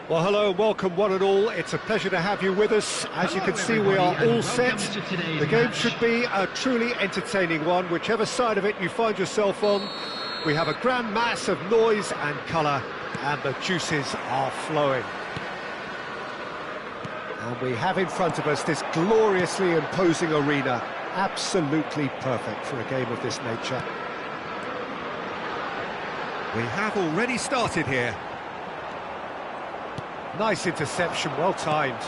Well, hello and welcome one and all. It's a pleasure to have you with us. As you can see, we are all set. The game should be a truly entertaining one, whichever side of it you find yourself on. We have a grand mass of noise and colour, and the juices are flowing. And we have in front of us this gloriously imposing arena, absolutely perfect for a game of this nature. We have already started here. Nice interception, well timed.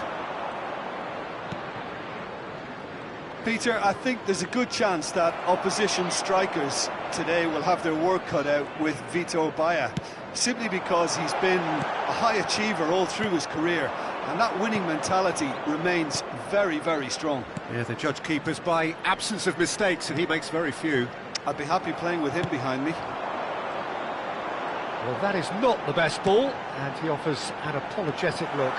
Peter, I think there's a good chance that opposition strikers today will have their work cut out with Vitor Baia, simply because he's been a high achiever all through his career, and that winning mentality remains very, very strong. Yeah, the judge keepers by absence of mistakes, and he makes very few. I'd be happy playing with him behind me. Well, that is not the best ball, and he offers an apologetic look.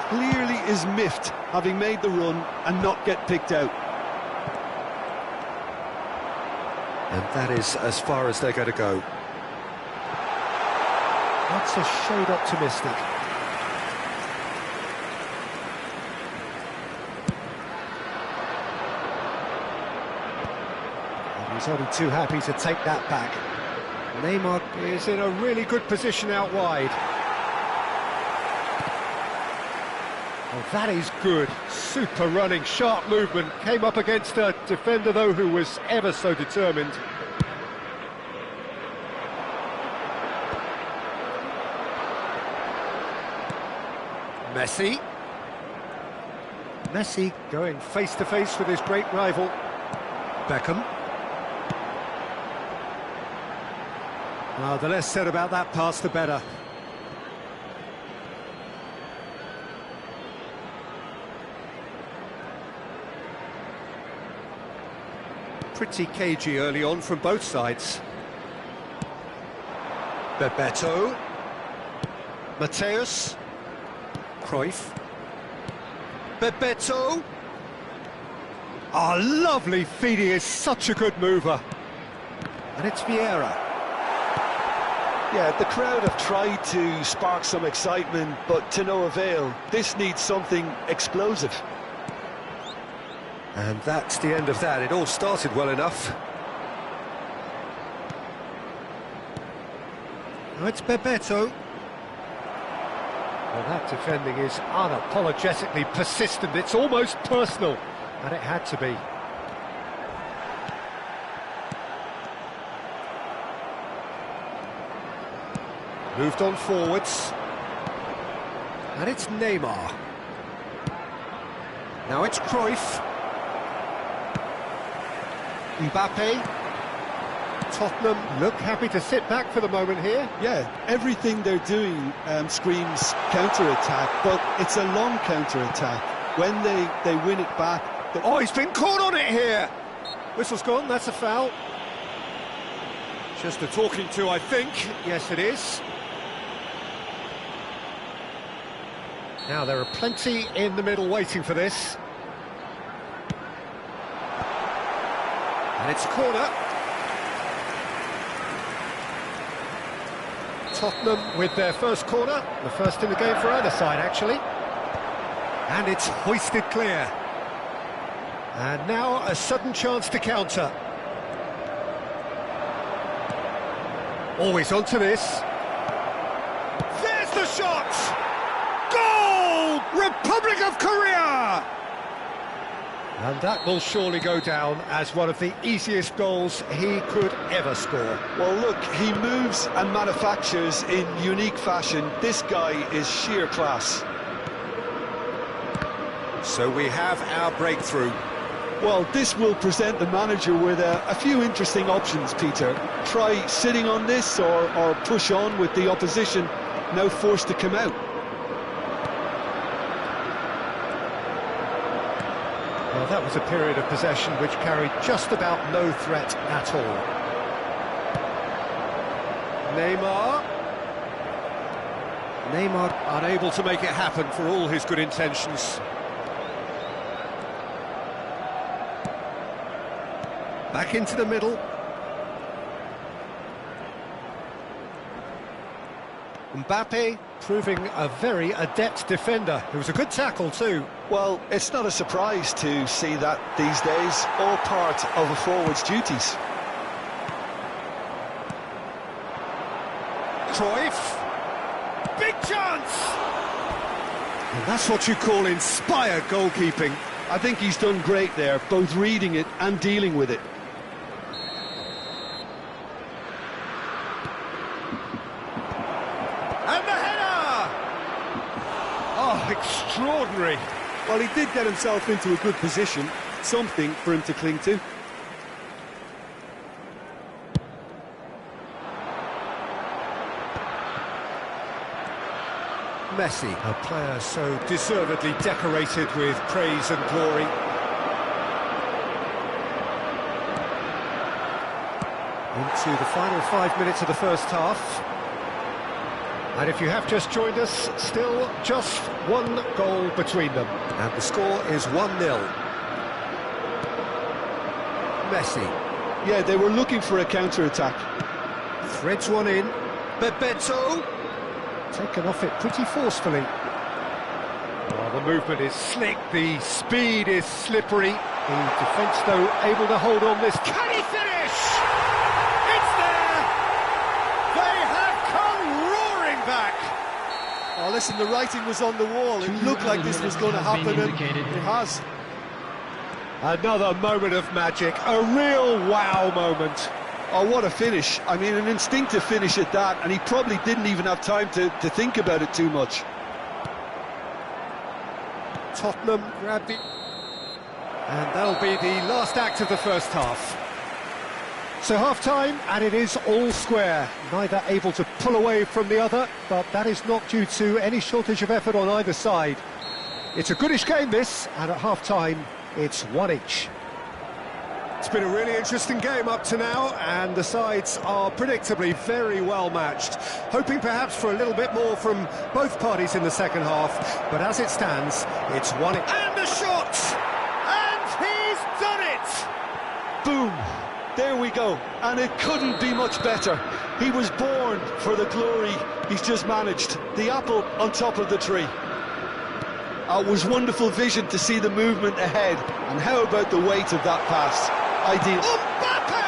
Clearly is miffed, having made the run and not get picked out. And that is as far as they're going to go. That's a shade optimistic. And he's only too happy to take that back. Neymar is in a really good position out wide. Oh, that is good. Super running, sharp movement. Came up against a defender, though, who was ever so determined. Messi. Messi going face-to-face with his great rival. Beckham. Well, the less said about that pass, the better. Pretty cagey early on from both sides. Bebeto. Mateus. Cruyff. Bebeto. Oh, lovely feed, he is such a good mover. And it's Vieira. Yeah, the crowd have tried to spark some excitement, but to no avail. This needs something explosive. And that's the end of that. It all started well enough. Now it's Bebeto. Well, that defending is unapologetically persistent. It's almost personal, and it had to be. Moved on forwards. And it's Neymar. Now it's Cruyff. Mbappe. Tottenham look happy to sit back for the moment here. Yeah, everything they're doing screams counter-attack, but it's a long counter-attack. When they win it back... Oh, he's been caught on it here! Whistle's gone, that's a foul. Just a talking to, I think. Yes, it is. Now, there are plenty in the middle waiting for this. And it's a corner. Tottenham with their first corner, the first in the game for either side, actually. And it's hoisted clear. And now a sudden chance to counter. Always onto this. There's the shot! Goal! Republic of Korea! And that will surely go down as one of the easiest goals he could ever score. Well, look, he moves and manufactures in unique fashion. This guy is sheer class. So we have our breakthrough. Well, this will present the manager with a few interesting options, Peter. Try sitting on this or push on with the opposition now forced to come out. Well, that was a period of possession which carried just about no threat at all. Neymar unable to make it happen for all his good intentions. Back into the middle. Mbappe proving a very adept defender. It was a good tackle too. Well, it's not a surprise to see that these days, all part of a forward's duties. Cruyff. Big chance! And that's what you call inspired goalkeeping. I think he's done great there, both reading it and dealing with it. And the header! Oh, extraordinary. Well, he did get himself into a good position, something for him to cling to. Messi, a player so deservedly decorated with praise and glory. Into the final 5 minutes of the first half. And if you have just joined us, still just one goal between them. And the score is 1-0. Messi. Yeah, they were looking for a counter-attack. Threads one in. Bebeto. Taken off it pretty forcefully. Oh, the movement is slick, the speed is slippery. The defence, though, able to hold on this. Can he finish? It's there! They have come roaring back! Oh, listen, the writing was on the wall. It looked like this was going to happen, and it has. Another moment of magic, a real wow moment. Oh, what a finish. I mean, an instinctive finish at that, and he probably didn't even have time to think about it too much. Tottenham grabbed it. And that'll be the last act of the first half. So half-time, and it is all square. Neither able to pull away from the other, but that is not due to any shortage of effort on either side. It's a goodish game, this, and at half-time, it's one each. It's been a really interesting game up to now, and the sides are predictably very well matched. Hoping perhaps for a little bit more from both parties in the second half, but as it stands, it's one. And a shot! And he's done it! Boom! There we go, and it couldn't be much better. He was born for the glory he's just managed. The apple on top of the tree. It was wonderful vision to see the movement ahead, and how about the weight of that pass? Ideal. Mbappe!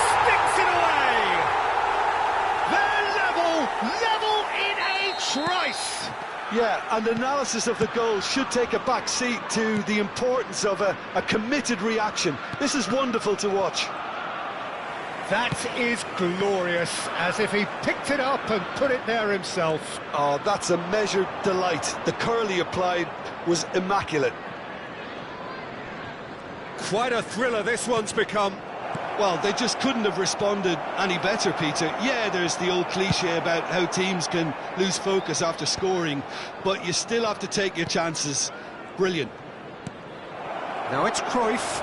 Sticks it away! They're level in a trice! Yeah, and analysis of the goal should take a back seat to the importance of a committed reaction. This is wonderful to watch. That is glorious, as if he picked it up and put it there himself. Oh, that's a measured delight. The curl he applied was immaculate. Quite a thriller this one's become. Well, they just couldn't have responded any better, Peter. Yeah, there's the old cliche about how teams can lose focus after scoring, but you still have to take your chances. Brilliant. Now it's Cruyff.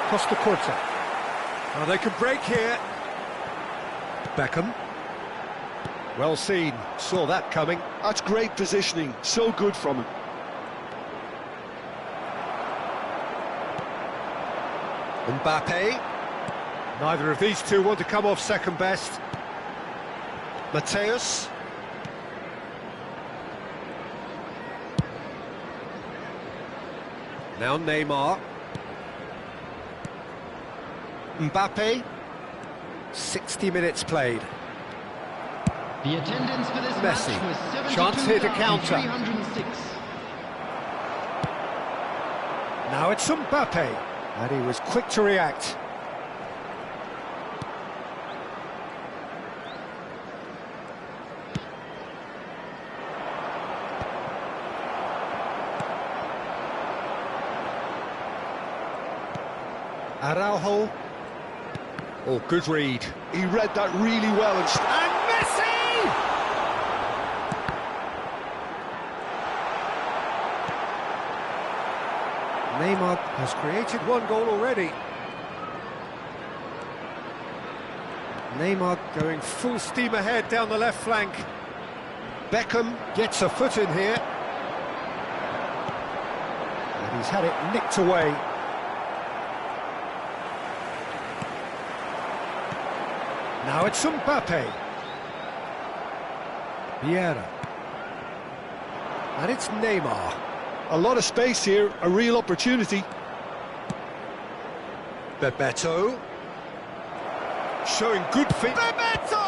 Costa Corta. Oh, they can break here. Beckham. Well seen, saw that coming. That's great positioning, so good from him. Mbappe. Neither of these two want to come off second best. Mateus. Now Neymar. Mbappe. 60 minutes played. The attendance for this Messi. match was Chance here to counter. 72,306. Now it's Mbappe. And he was quick to react. Araujo. Oh, good read. He read that really well and Messi! Neymar has created one goal already. Neymar going full steam ahead down the left flank. Beckham gets a foot in here. And he's had it nicked away. Now it's Mbappe. Vieira. And it's Neymar. a lot of space here, a real opportunity. Bebeto. Showing good feet. Bebeto!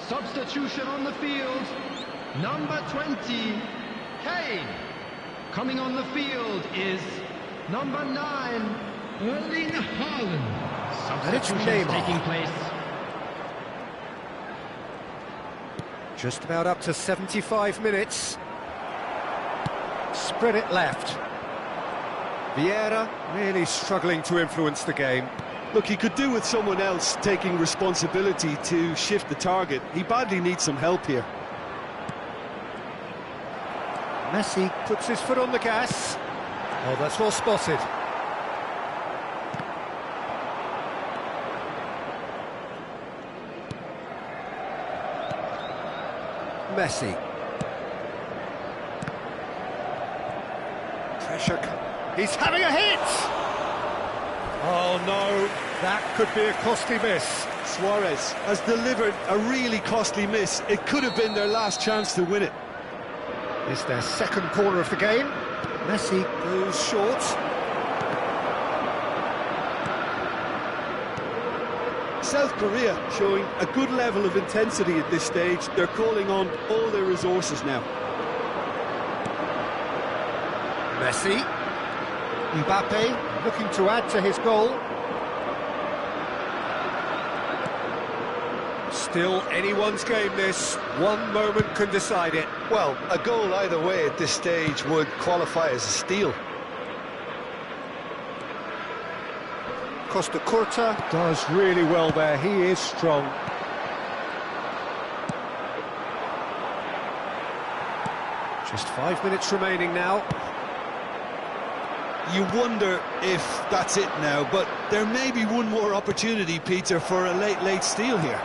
Substitution on the field, number 20, Kane. Coming on the field is number 9, Erling Haaland. Substitution taking place. Just about up to 75 minutes. Spread it left. Vieira really struggling to influence the game. Look, he could do with someone else taking responsibility to shift the target. He badly needs some help here. Messi puts his foot on the gas. Oh, that's well spotted. Messi. Pressure. He's having a hit! Oh no, that could be a costly miss. Suarez has delivered a really costly miss. It could have been their last chance to win it. It's their second corner of the game. Messi goes short. South Korea showing a good level of intensity at this stage. They're calling on all their resources now. Messi. Mbappe looking to add to his goal. Still anyone's game this. One moment can decide it. Well, a goal either way at this stage would qualify as a steal. Costa Curta does really well there. He is strong. Just 5 minutes remaining now. You wonder if that's it now, but there may be one more opportunity, Peter, for a late steal here.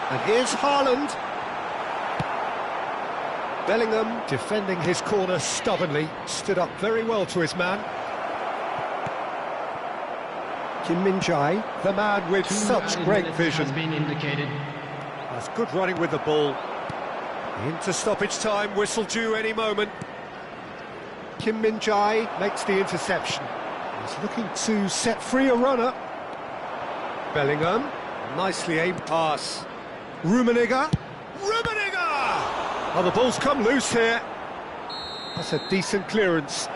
And here's Haaland. Bellingham defending his corner stubbornly, stood up very well to his man. Kim Min-jae, the man with such great vision. Has been indicated. That's good running with the ball. Into stoppage time, whistle due any moment. Kim Min-jae makes the interception. He's looking to set free a runner. Bellingham, nicely aimed pass. Rummenigge. Oh, the ball's come loose here. That's a decent clearance.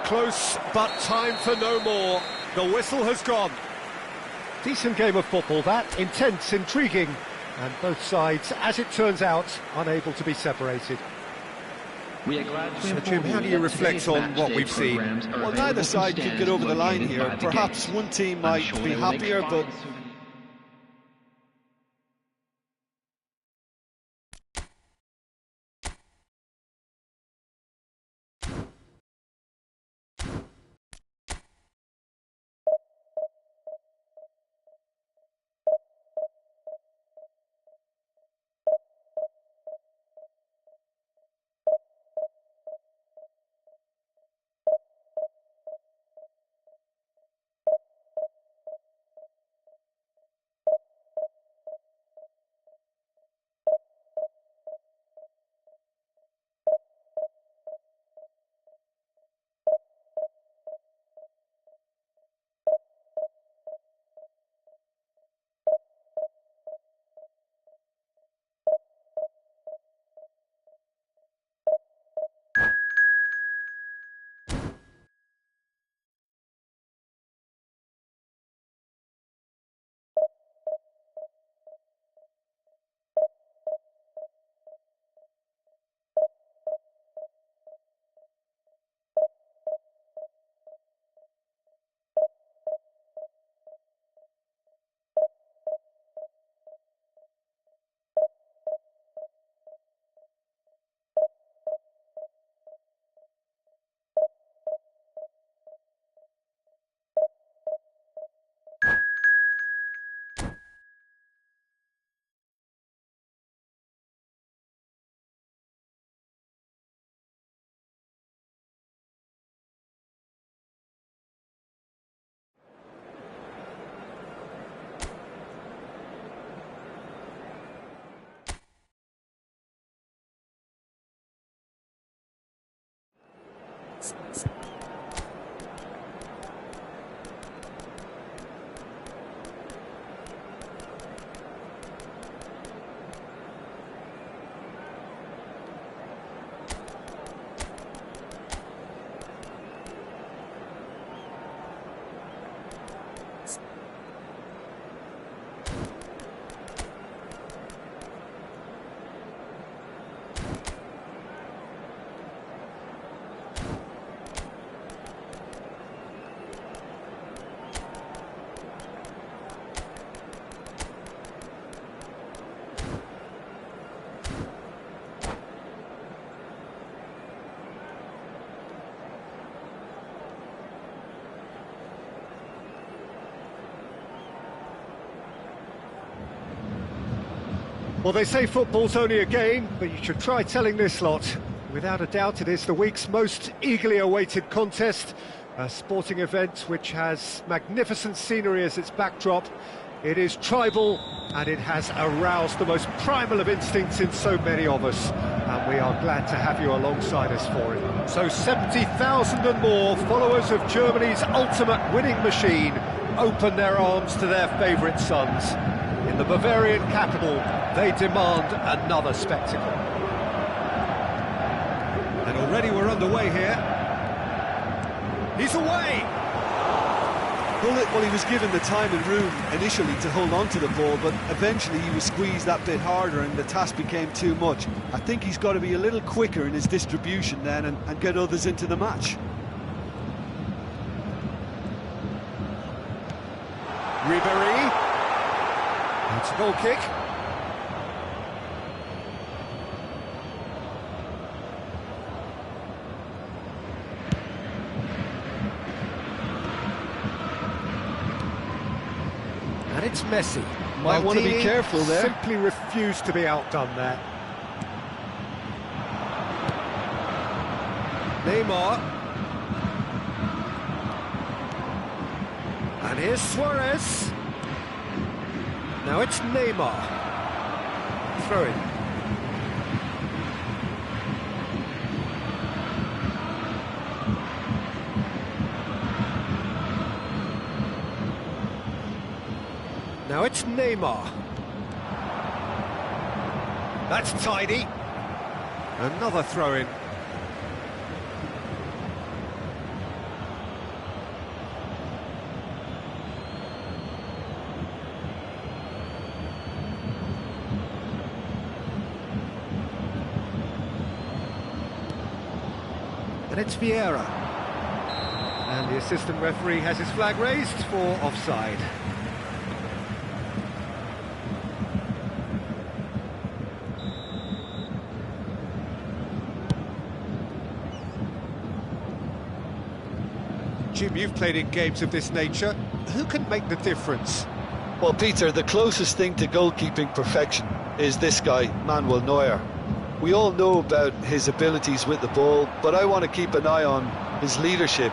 Close, but time for no more. The whistle has gone. Decent game of football, that. Intense, intriguing. And both sides, as it turns out, unable to be separated. We are glad to So, Jim, how do you reflect on what we've seen? Well, neither side could get over the line here. Perhaps one team might be happier, but Well, they say football's only a game, but you should try telling this lot. Without a doubt, it is the week's most eagerly awaited contest, a sporting event which has magnificent scenery as its backdrop. It is tribal, and it has aroused the most primal of instincts in so many of us, and we are glad to have you alongside us for it. So 70,000 and more followers of Germany's ultimate winning machine open their arms to their favourite sons. In the Bavarian capital, they demand another spectacle. And already we're underway here. He's away! Well, he was given the time and room initially to hold on to the ball, but eventually he was squeezed that bit harder and the task became too much. I think he's got to be a little quicker in his distribution then and get others into the match. Ribéry. It's a goal kick. And it's Messi. Might want to be careful there. Simply refused to be outdone there. Neymar. And here's Suarez. Now it's Neymar. Throw in. Now it's Neymar. That's tidy. Another throw in. And it's Vieira. And the assistant referee has his flag raised for offside. Jim, you've played in games of this nature. Who can make the difference? Well, Peter, the closest thing to goalkeeping perfection is this guy, Manuel Neuer. We all know about his abilities with the ball, but I want to keep an eye on his leadership.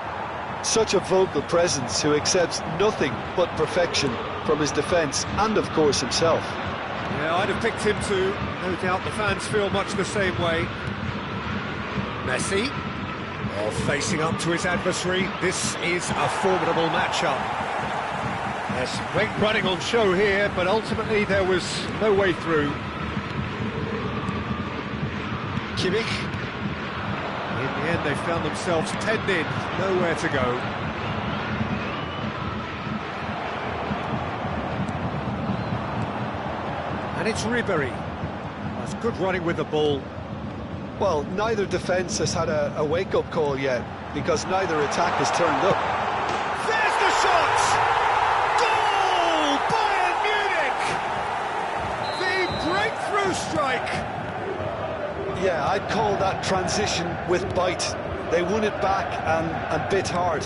Such a vocal presence who accepts nothing but perfection from his defence and, of course, himself. Yeah, I'd have picked him too. No doubt the fans feel much the same way. Messi, well, facing up to his adversary. This is a formidable matchup. There's great running on show here, but ultimately there was no way through. Kimmich. In the end, they found themselves penned in, nowhere to go. And it's Ribéry. That's good running with the ball. Well, neither defence has had a wake-up call yet, because neither attack has turned up. There's the shot! Goal! Bayern Munich! The breakthrough strike! Yeah, I'd call that transition with bite. They won it back and bit hard.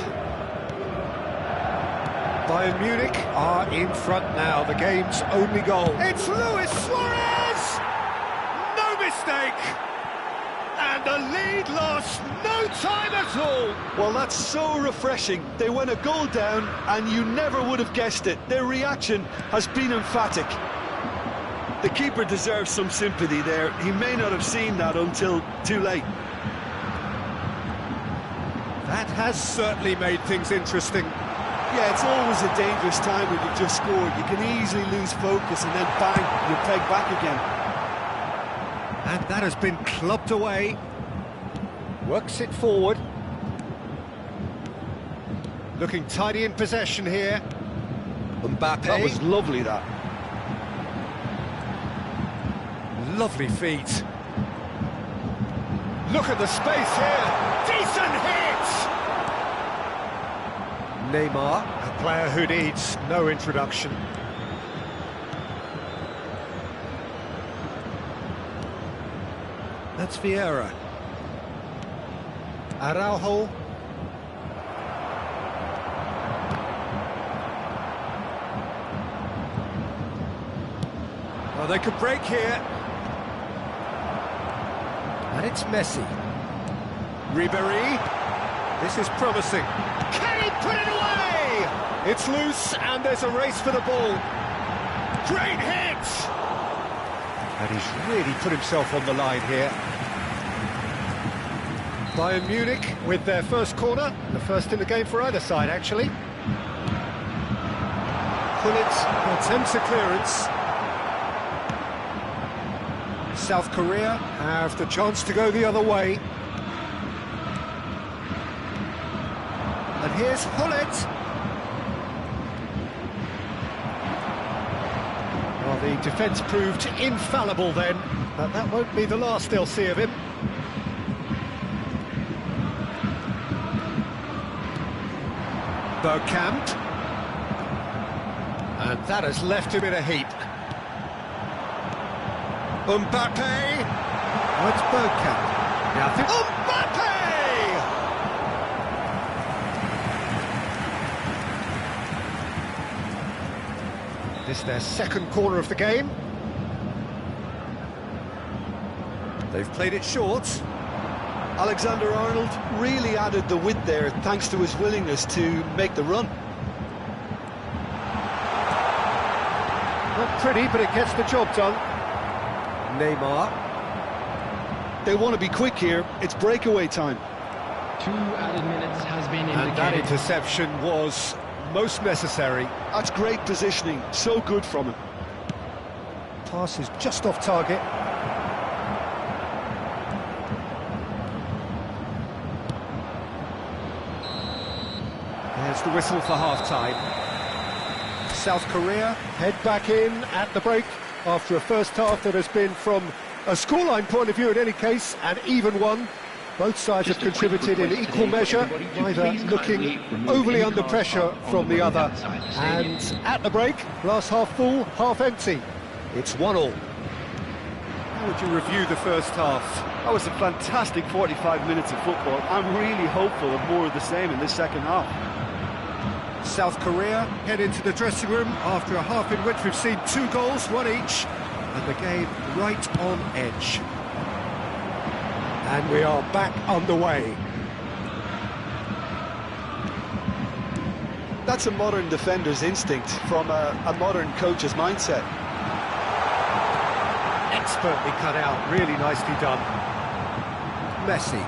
Bayern Munich are in front now, the game's only goal. It's Luis Suarez! No mistake! And the lead lost no time at all! Well, that's so refreshing. They went a goal down and you never would have guessed it. Their reaction has been emphatic. The keeper deserves some sympathy there. He may not have seen that until too late. That has certainly made things interesting. Yeah, it's always a dangerous time when you've just scored. You can easily lose focus and then bang, you're pegged back again. And that has been clubbed away. Works it forward. Looking tidy in possession here. Mbappe. That was lovely, that. Lovely feet. Look at the space here. Decent hit! Neymar, a player who needs no introduction. That's Vieira. Araujo. Well, they could break here. And it's Messi. Ribéry. This is promising. Can he put it away? It's loose and there's a race for the ball. Great hit! And he's really put himself on the line here. Bayern Munich with their first corner. The first in the game for either side, actually. Gullit attempts a clearance. South Korea have the chance to go the other way. And here's Gullit. Well, the defence proved infallible then, but that won't be the last they'll see of him. Bergkamp. And that has left him in a heap. Mbappe! Oh, it's Bergkamp. Now, Mbappe! This is their second corner of the game. They've played it short. Alexander-Arnold really added the width there thanks to his willingness to make the run. Not pretty, but it gets the job done. Neymar. They want to be quick here. It's breakaway time. 2 added minutes has been indicated. And that interception was most necessary. That's great positioning. So good from him. Pass is just off target. There's the whistle for half-time. South Korea head back in at the break after a first half that has been, from a scoreline point of view in any case, an even one. Both sides have contributed in equal measure, neither looking overly under pressure from the other. And at the break, glass half full, half empty. It's 1-1. How would you review the first half? That was a fantastic 45 minutes of football. I'm really hopeful of more of the same in this second half. South Korea head into the dressing room after a half in which we've seen 2 goals, 1 each, and the game right on edge. And we are back underway. That's a modern defender's instinct from a modern coach's mindset. Expertly cut out, really nicely done. Messi.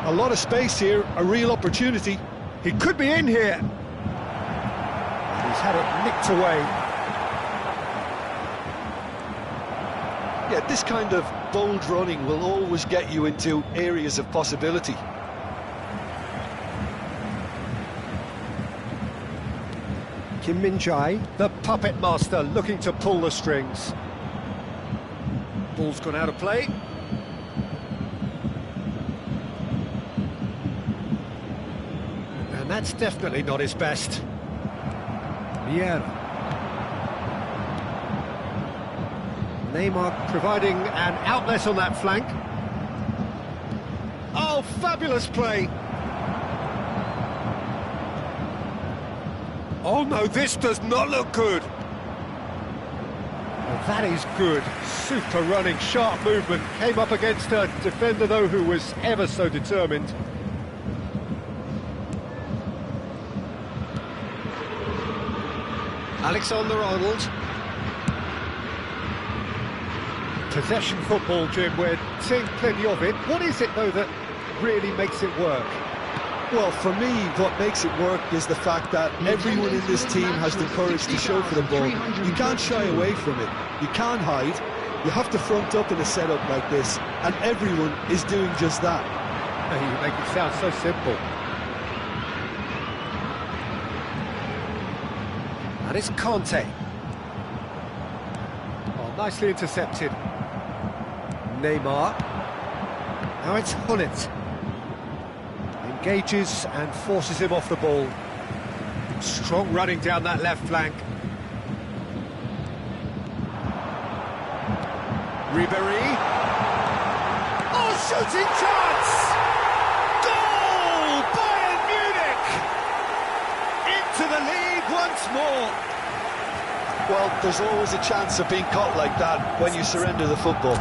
A lot of space here, a real opportunity. He could be in here. He's had it nicked away. Yeah, this kind of bold running will always get you into areas of possibility. Kim Min-jae, the puppet master, looking to pull the strings. Ball's gone out of play. And that's definitely not his best. Vieira. Neymar providing an outlet on that flank. Oh, fabulous play! Oh no, this does not look good! Well, that is good. Super running, sharp movement. Came up against a defender, though, who was ever so determined. Alexander-Arnold. Possession football, Jim, we're seeing plenty of it. What is it, though, that really makes it work? Well, for me, what makes it work is the fact that everyone in this team has the courage to show for the ball. You can't shy away from it. You can't hide. You have to front up in a setup like this, and everyone is doing just that. You make it sound so simple. And it's Conte. Oh, nicely intercepted. Neymar. Now it's Hullet. Engages and forces him off the ball. Strong running down that left flank. Ribéry. Oh, shooting chance! Goal! Bayern Munich! Into the lead once more. Well, there's always a chance of being caught like that when you surrender the football.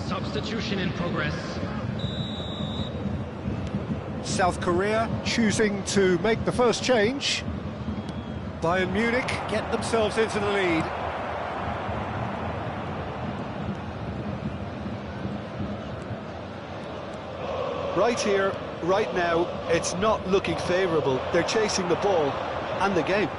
Substitution in progress. South Korea choosing to make the first change. Bayern Munich get themselves into the lead. Right here, right now, it's not looking favourable. They're chasing the ball and the game.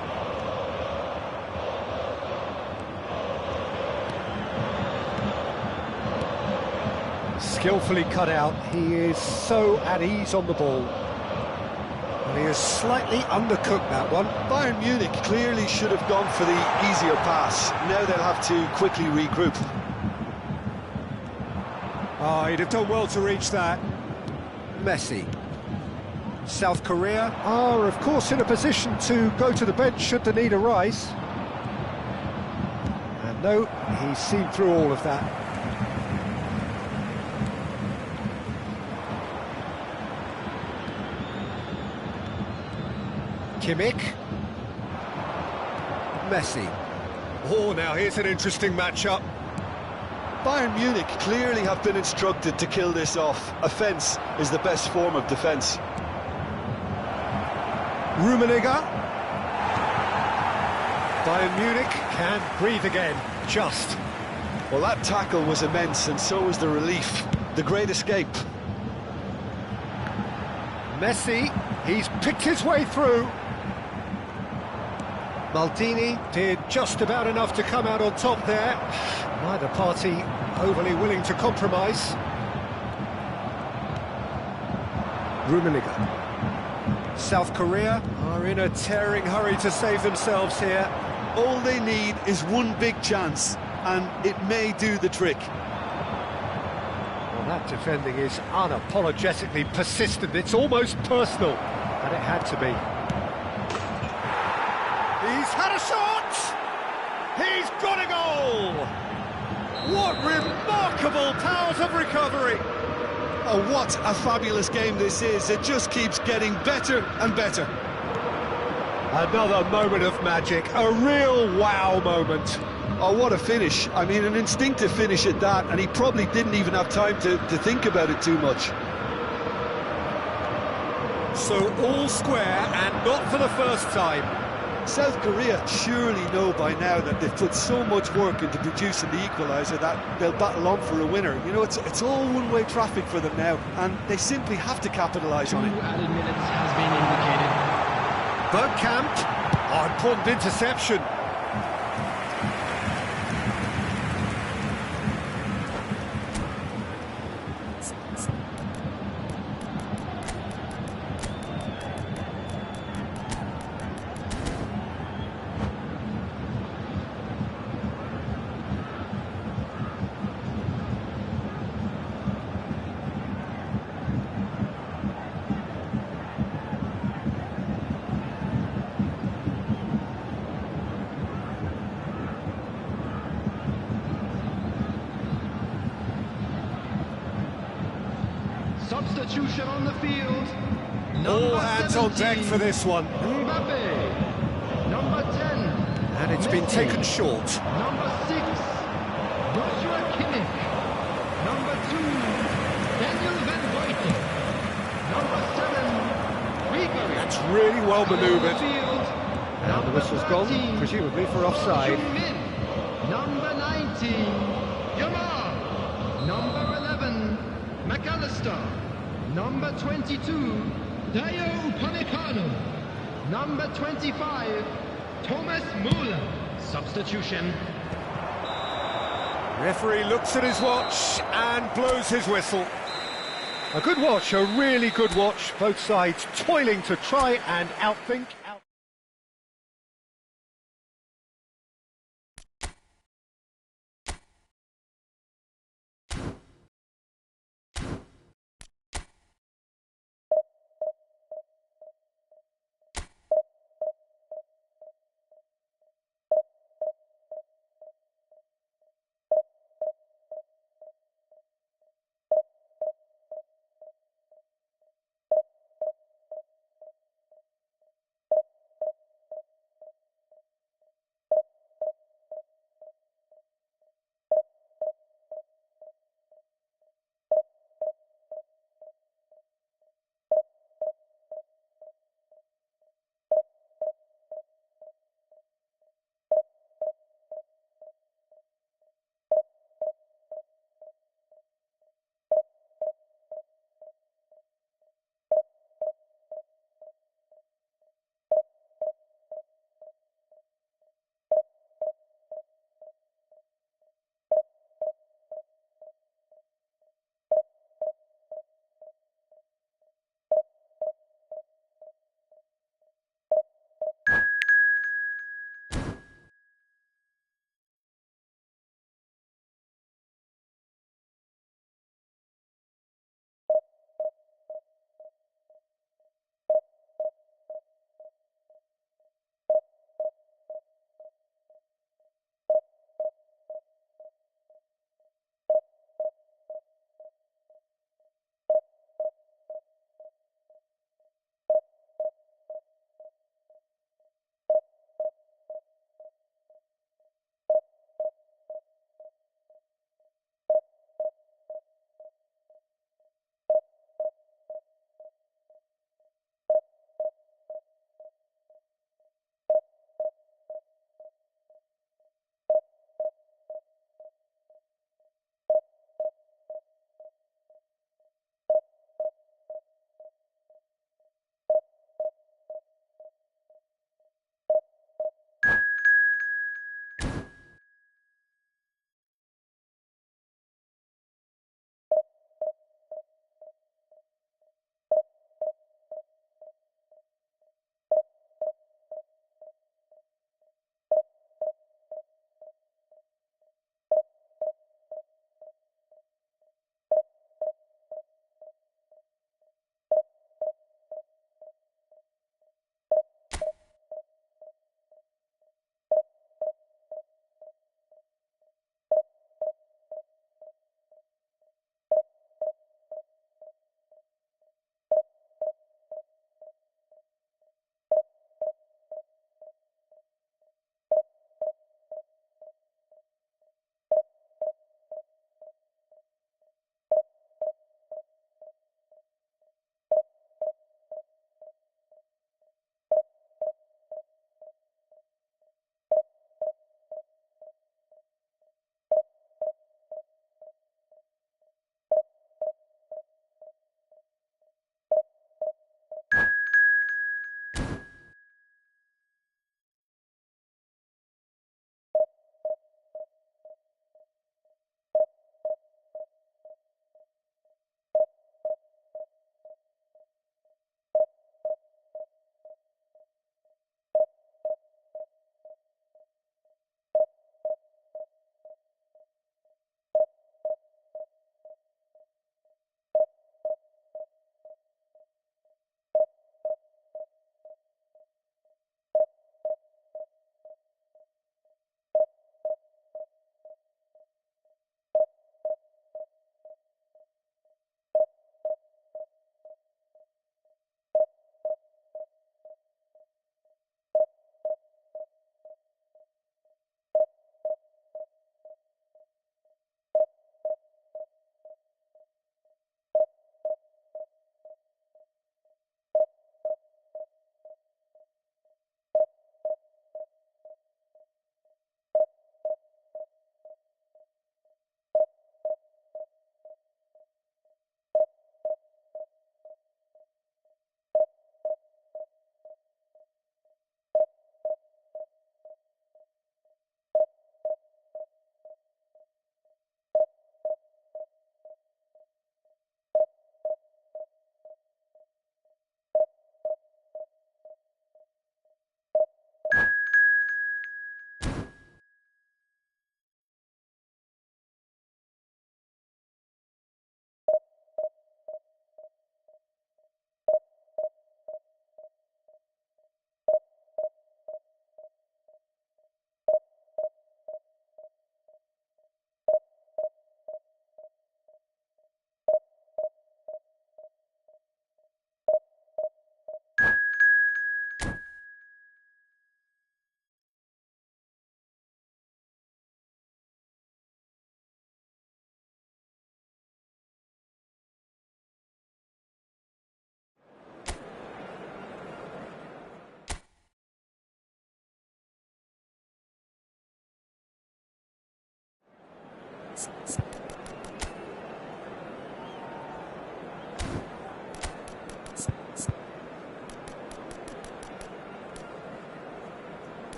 Skillfully cut out. He is so at ease on the ball. And he is slightly undercooked, that one. Bayern Munich clearly should have gone for the easier pass. Now they'll have to quickly regroup. Oh, he'd have done well to reach that. Messi. South Korea are, of course, in a position to go to the bench should the need arise. And no, he's seen through all of that. Kimmich. Messi. Oh, now here's an interesting matchup. Bayern Munich clearly have been instructed to kill this off. Offence is the best form of defence. Rummenigge. Bayern Munich can breathe again, just. Well, that tackle was immense, and so was the relief. The great escape. Messi, he's picked his way through. Maldini did just about enough to come out on top there. Neither party overly willing to compromise. Rummenigge. South Korea are in a tearing hurry to save themselves here. All they need is one big chance, and it may do the trick. Well, that defending is unapologetically persistent. It's almost personal, and it had to be. He's had a shot! He's got a goal! What remarkable powers of recovery! Oh, what a fabulous game this is. It just keeps getting better and better. Another moment of magic, a real wow moment. Oh, what a finish. I mean, an instinctive finish at that, and he probably didn't even have time to think about it too much. So all square, and not for the first time. South Korea surely know by now that they've put so much work into producing the equaliser that they'll battle on for a winner. You know, it's all one-way traffic for them now, and they simply have to capitalise on it. 2 added minutes has been indicated. Bergkamp, oh, important interception. Substitution on the field. All hands on deck for this one. Mbappe. Number 10. And it's been taken short. Number 6. Joshua Kimmich. Number 2. Daniel Van Goyten. Number 7. Ribery. That's really well manoeuvred. Now the whistle's gone, 13, presumably for offside. Number 19, Yamar. Number 11, McAllister. Number 22, Dayo Upamecano. Number 25, Thomas Muller. Substitution. Referee looks at his watch and blows his whistle. A good watch, a really good watch. Both sides toiling to try and outthink.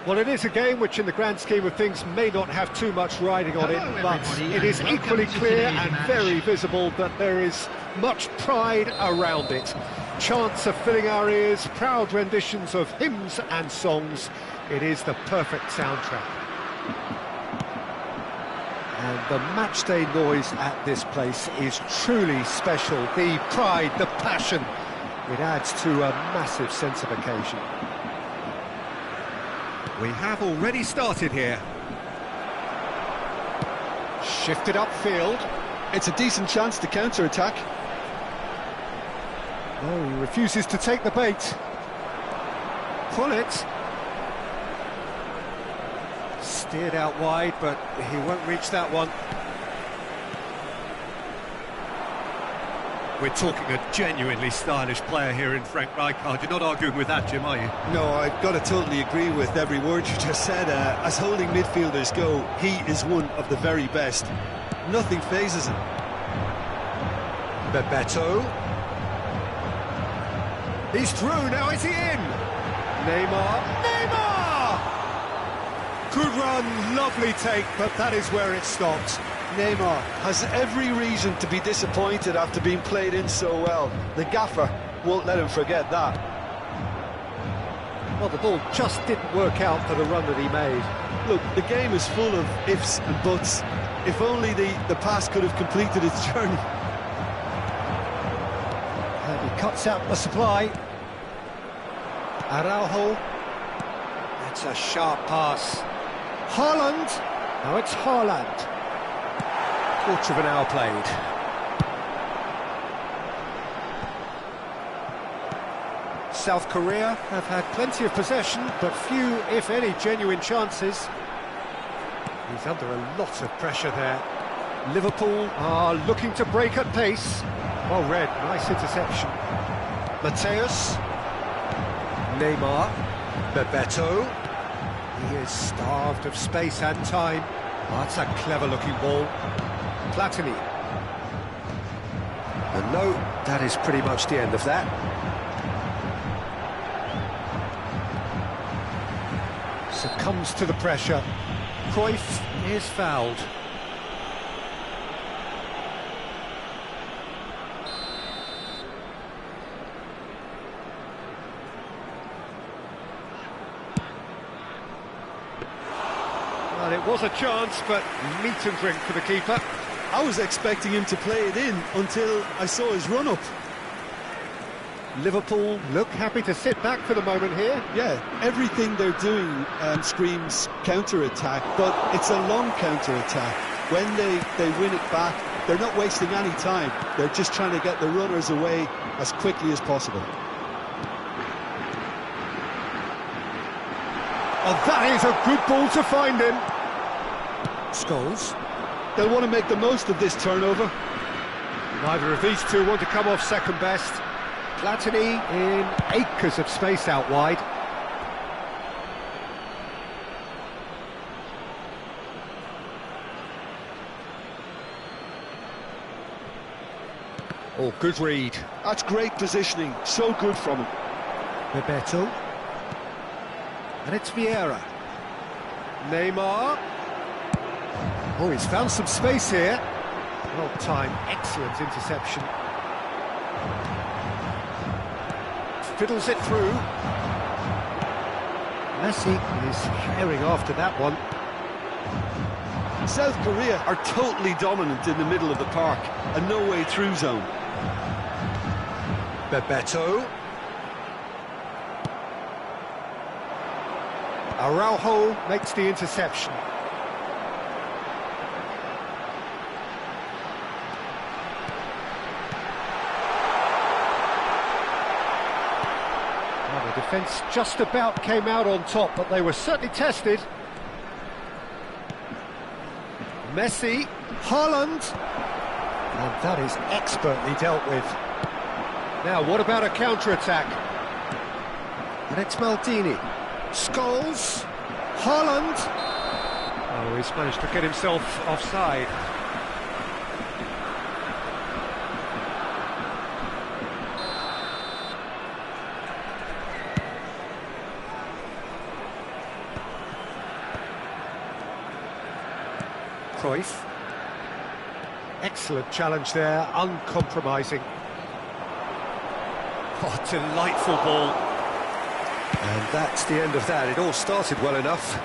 Well, it is a game which in the grand scheme of things may not have too much riding on it, but it is equally clear and very visible that there is much pride around it. Chants are filling our ears, proud renditions of hymns and songs. It is the perfect soundtrack. And the matchday noise at this place is truly special. The pride, the passion, it adds to a massive sense of occasion. We have already started here. Shifted upfield. It's a decent chance to counter-attack. Oh, he refuses to take the bait. Pull it. Steered out wide, but he won't reach that one. We're talking a genuinely stylish player here in Frank Rijkaard. You're not arguing with that, Jim, are you? No, I've got to totally agree with every word you just said. As holding midfielders go, he is one of the very best. Nothing phases him. Bebeto. He's through, now is he in? Neymar. Neymar! Good run, lovely take, but that is where it stopped. Neymar has every reason to be disappointed after being played in so well. The gaffer won't let him forget that. Well, the ball just didn't work out for the run that he made. Look, the game is full of ifs and buts. If only the pass could have completed its journey. And he cuts out the supply. Araujo. That's a sharp pass. Haaland. Now it's Haaland. Quarter of an hour played. South Korea have had plenty of possession, but few, if any, genuine chances. He's under a lot of pressure there. Liverpool are looking to break at pace. Well read, nice interception. Mateus. Neymar. Bebeto. He is starved of space and time. Oh, that's a clever-looking ball. Platini. And no, that is pretty much the end of that. Succumbs to the pressure. Cruyff is fouled. Well, it was a chance, but meat and drink for the keeper. I was expecting him to play it in until I saw his run-up. Liverpool look happy to sit back for the moment here. Yeah, everything they're doing screams counter-attack, but it's a long counter-attack. When they win it back, they're not wasting any time. They're just trying to get the runners away as quickly as possible. Oh, that is a good ball to find him. Scholes. They'll want to make the most of this turnover. Neither of these two want to come off second best. Platini in acres of space out wide. Oh, good read. That's great positioning, so good from him. Bebeto. And it's Vieira. Neymar. Oh, he's found some space here. Well timed, excellent interception. Fiddles it through. Messi is herring after that one. South Korea are totally dominant in the middle of the park, a no-way through zone. Bebeto. Araujo makes the interception. Defence just about came out on top, but they were certainly tested. Messi, Haaland, and that is expertly dealt with. Now, what about a counter-attack? And it's Maldini. Scholes, Haaland. Oh, he's managed to get himself offside. Cruyff. Excellent challenge there, uncompromising. Oh, delightful ball. And that's the end of that. It all started well enough.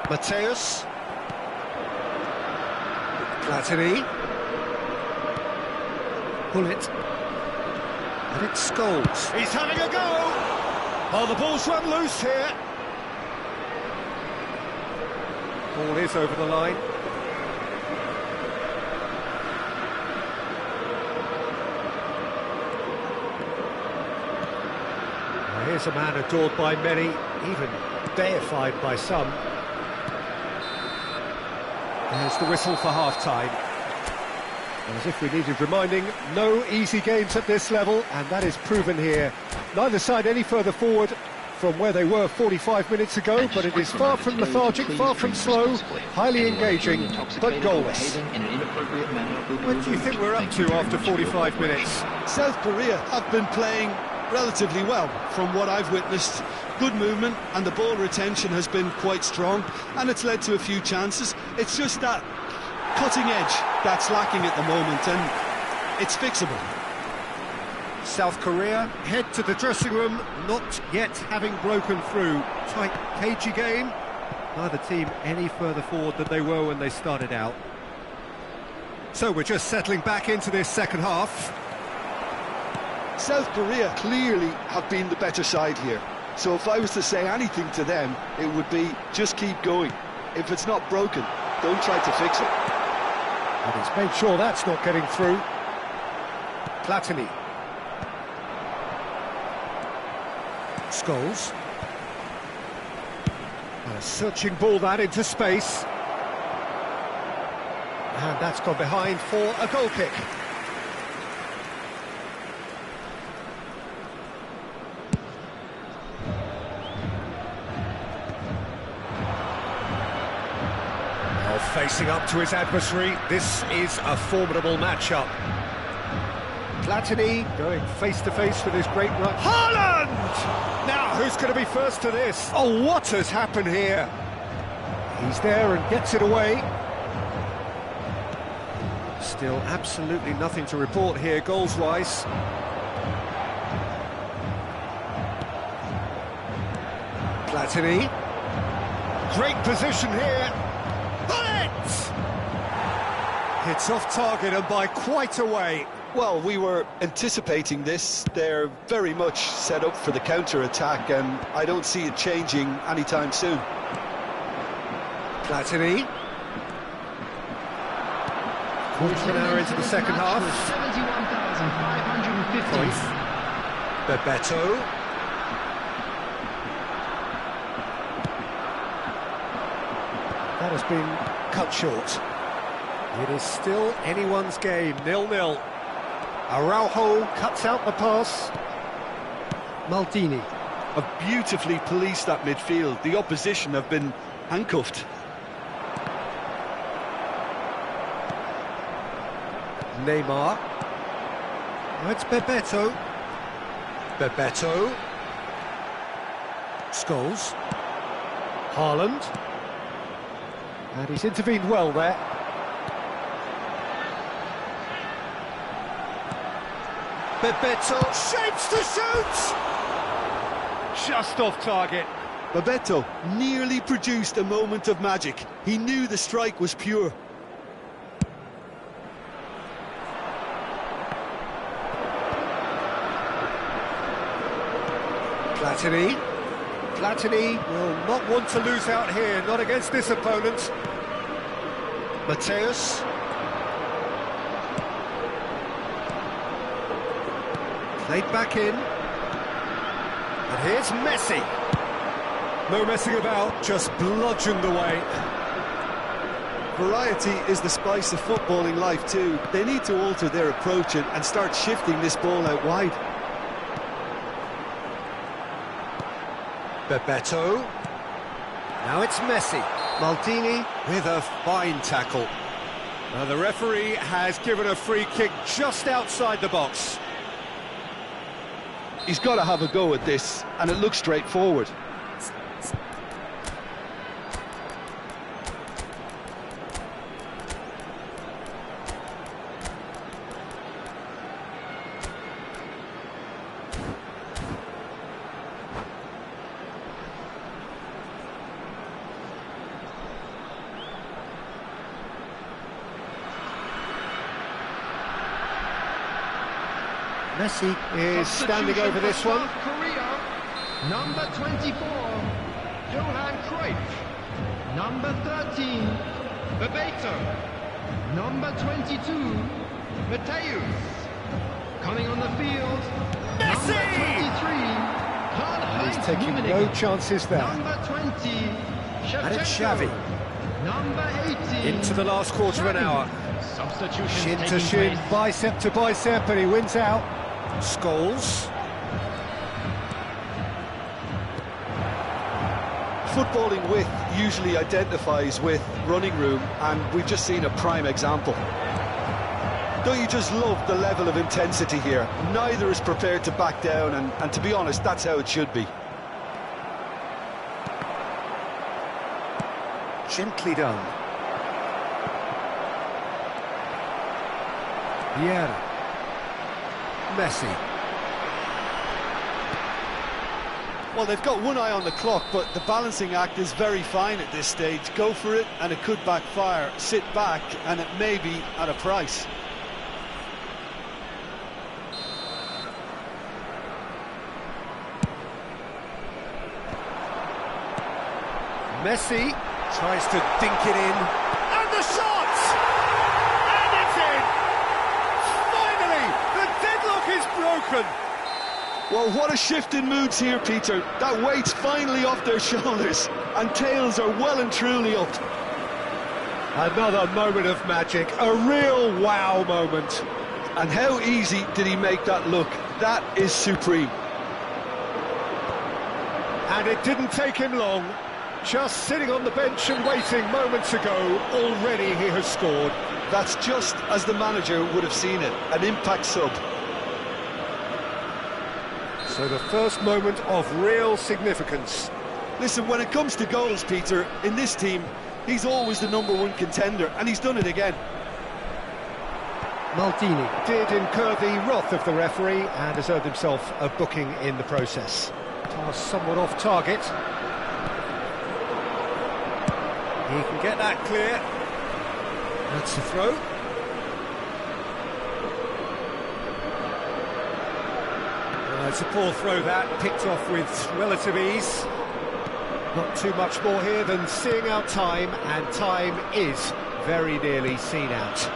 Mateus. Platini. Bullet. And it's Scholes. He's having a go! Oh, the ball's run loose here. Ball is over the line. Here's a man adored by many, even deified by some. There's the whistle for half-time. As if we needed reminding, no easy games at this level, and that is proven here. Neither side any further forward from where they were 45 minutes ago, but it is far from lethargic, far from slow, highly engaging, but goalless. What do you think we're up to after 45 minutes? South Korea have been playing relatively well from what I've witnessed. Good movement, and the ball retention has been quite strong, and it's led to a few chances. It's just that cutting edge that's lacking at the moment, and it's fixable. South Korea head to the dressing room, not yet having broken through. Tight, cagey game. Neither team any further forward than they were when they started out. So we're just settling back into this second half. South Korea clearly have been the better side here. So if I was to say anything to them, it would be just keep going. If it's not broken, don't try to fix it. And he's made sure that's not getting through. Platini. Scholes. A searching ball that into space. And that's gone behind for a goal kick. Now facing up to his adversary, this is a formidable matchup. Platini going face-to-face with his great run. Haaland! Now, who's going to be first to this? Oh, what has happened here? He's there and gets it away. Still absolutely nothing to report here, goals-wise. Platini. Great position here. Bullet! It's off target and by quite a way. Well, we were anticipating this. They're very much set up for the counter-attack, and I don't see it changing anytime soon. Platini. Quarter of an hour into the second half. 71,550. Bebeto. That has been cut short. It is still anyone's game, 0-0. Araujo cuts out the pass. Maldini. Have beautifully policed that midfield. The opposition have been handcuffed. Neymar. Now it's Bebeto. Bebeto. Scholes. Haaland. And he's intervened well there. Bebeto shapes to shoot! Just off target. Bebeto nearly produced a moment of magic. He knew the strike was pure. Platini. Platini will not want to lose out here, not against this opponent. Mateus. Played back in. And here's Messi. No messing about, just bludgeoned away. Variety is the spice of footballing life too. They need to alter their approach and start shifting this ball out wide. Bebeto. Now it's Messi. Maldini with a fine tackle. Now the referee has given a free kick just outside the box. He's got to have a go at this, and it looks straightforward. Messi is standing over this one. Korea, number 24, Johan Cruyff. Number 13, Bebeto. Number 22, Mateus. Coming on the field, Messi! Number 23, He's taking no chances there. Number 20, And it's Xavi. Number 18, Into the last quarter of an hour. substitution Shin to taking shin, place. bicep to bicep, and he wins out. Scholes. Footballing width usually identifies with running room, and we've just seen a prime example. Don't you just love the level of intensity here? Neither is prepared to back down, and to be honest, that's how it should be. Gently done. Vieira. Messi. Well, they've got one eye on the clock, but the balancing act is very fine at this stage. Go for it, and it could backfire. Sit back, and it may be at a price. Messi tries to dink it in. And the shot! And it's in! Finally, the deadlock is broken. Well, what a shift in moods here, Peter. That weight's finally off their shoulders, and tails are well and truly up. Another moment of magic, a real wow moment. And how easy did he make that look? That is supreme. And it didn't take him long. Just sitting on the bench and waiting moments ago, already he has scored. That's just as the manager would have seen it, an impact sub. So the first moment of real significance. Listen, when it comes to goals, Peter, in this team, he's always the #1 contender, and he's done it again. Maldini did incur the wrath of the referee and has earned himself a booking in the process. Pass somewhat off target. He can get that clear. That's a throw. It's a poor throw that, picked off with relative ease. Not too much more here than seeing out time, and time is very nearly seen out.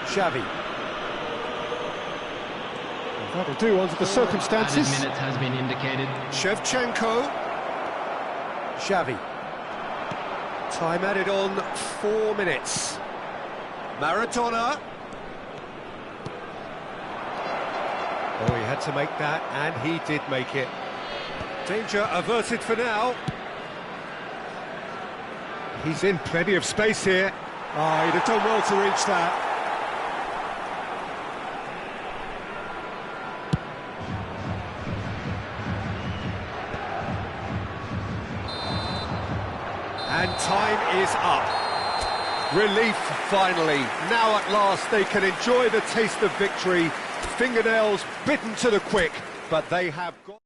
Xavi. That'll do under the circumstances. Added minute has been indicated. Shevchenko. Xavi. Time added on 4 minutes. Maradona. Oh, he had to make that, and he did make it. Danger averted for now. He's in plenty of space here. Oh, he'd have done well to reach that. And time is up. Relief, finally. Now at last they can enjoy the taste of victory. Fingernails bitten to the quick, but they have got...